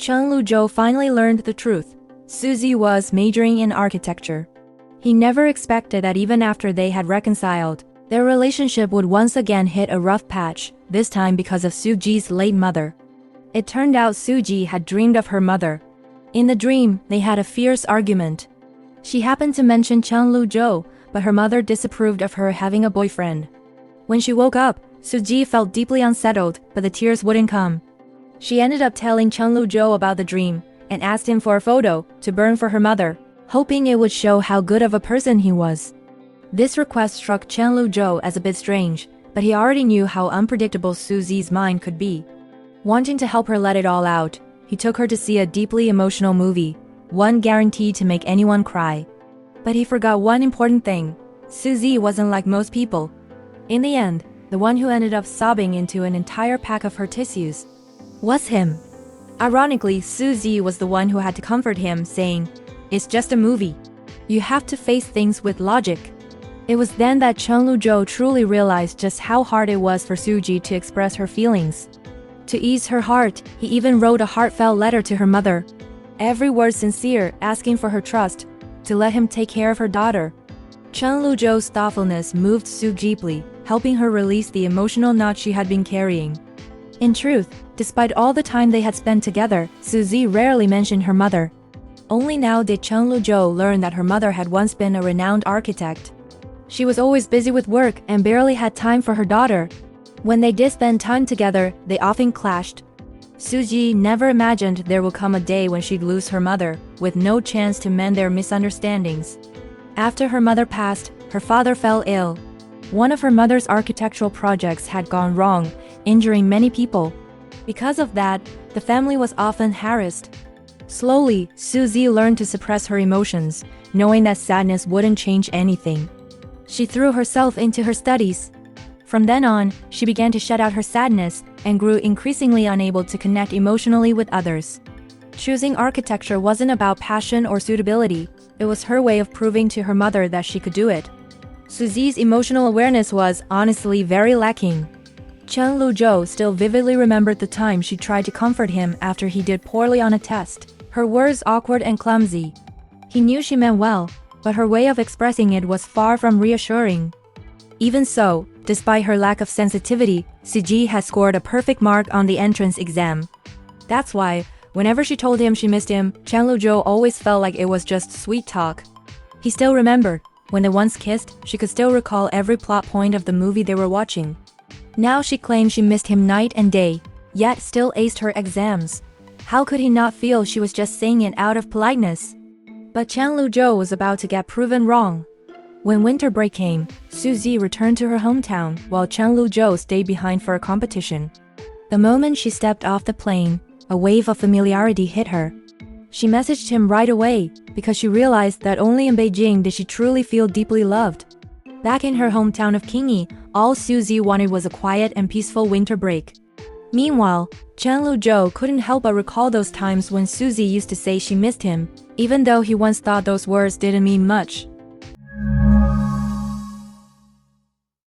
Chen Luzhou finally learned the truth. Suzy was majoring in architecture. He never expected that even after they had reconciled, their relationship would once again hit a rough patch, this time because of Suji's late mother. It turned out Suji had dreamed of her mother. In the dream, they had a fierce argument. She happened to mention Chen Luzhou, but her mother disapproved of her having a boyfriend. When she woke up, Suji felt deeply unsettled, but the tears wouldn't come. She ended up telling Chen Luzhou about the dream, and asked him for a photo to burn for her mother, hoping it would show how good of a person he was. This request struck Chen Luzhou as a bit strange, but he already knew how unpredictable Suzy's mind could be. Wanting to help her let it all out, he took her to see a deeply emotional movie, one guaranteed to make anyone cry. But he forgot one important thing. Suzy wasn't like most people. In the end, the one who ended up sobbing into an entire pack of her tissues was him. Ironically, Suzy was the one who had to comfort him, saying, "It's just a movie. You have to face things with logic." It was then that Chen Luzhou truly realized just how hard it was for Suji to express her feelings. To ease her heart, he even wrote a heartfelt letter to her mother. Every word sincere, asking for her trust, to let him take care of her daughter. Chen Luzhou's thoughtfulness moved Su deeply, helping her release the emotional knot she had been carrying. In truth, despite all the time they had spent together, Suzy rarely mentioned her mother. Only now did Chen Luzhou learn that her mother had once been a renowned architect. She was always busy with work and barely had time for her daughter. When they did spend time together, they often clashed. Suji never imagined there would come a day when she'd lose her mother, with no chance to mend their misunderstandings. After her mother passed, her father fell ill. One of her mother's architectural projects had gone wrong, injuring many people. Because of that, the family was often harassed. Slowly, Suzy learned to suppress her emotions, knowing that sadness wouldn't change anything. She threw herself into her studies. From then on, she began to shut out her sadness and grew increasingly unable to connect emotionally with others. Choosing architecture wasn't about passion or suitability, it was her way of proving to her mother that she could do it. Suzy's emotional awareness was, honestly, very lacking. Chen Luzhou still vividly remembered the time she tried to comfort him after he did poorly on a test, her words awkward and clumsy. He knew she meant well, but her way of expressing it was far from reassuring. Even so, despite her lack of sensitivity, Suji had scored a perfect mark on the entrance exam. That's why, whenever she told him she missed him, Chen Luzhou always felt like it was just sweet talk. He still remembered, when they once kissed, she could still recall every plot point of the movie they were watching. Now she claimed she missed him night and day, yet still aced her exams. How could he not feel she was just saying it out of politeness? But Chen Luzhou was about to get proven wrong. When winter break came, Suzy returned to her hometown while Chen Luzhou stayed behind for a competition. The moment she stepped off the plane, a wave of familiarity hit her. She messaged him right away because she realized that only in Beijing did she truly feel deeply loved. Back in her hometown of Qingyi, all Suzy wanted was a quiet and peaceful winter break. Meanwhile, Chen Luzhou couldn't help but recall those times when Suzy used to say she missed him, even though he once thought those words didn't mean much.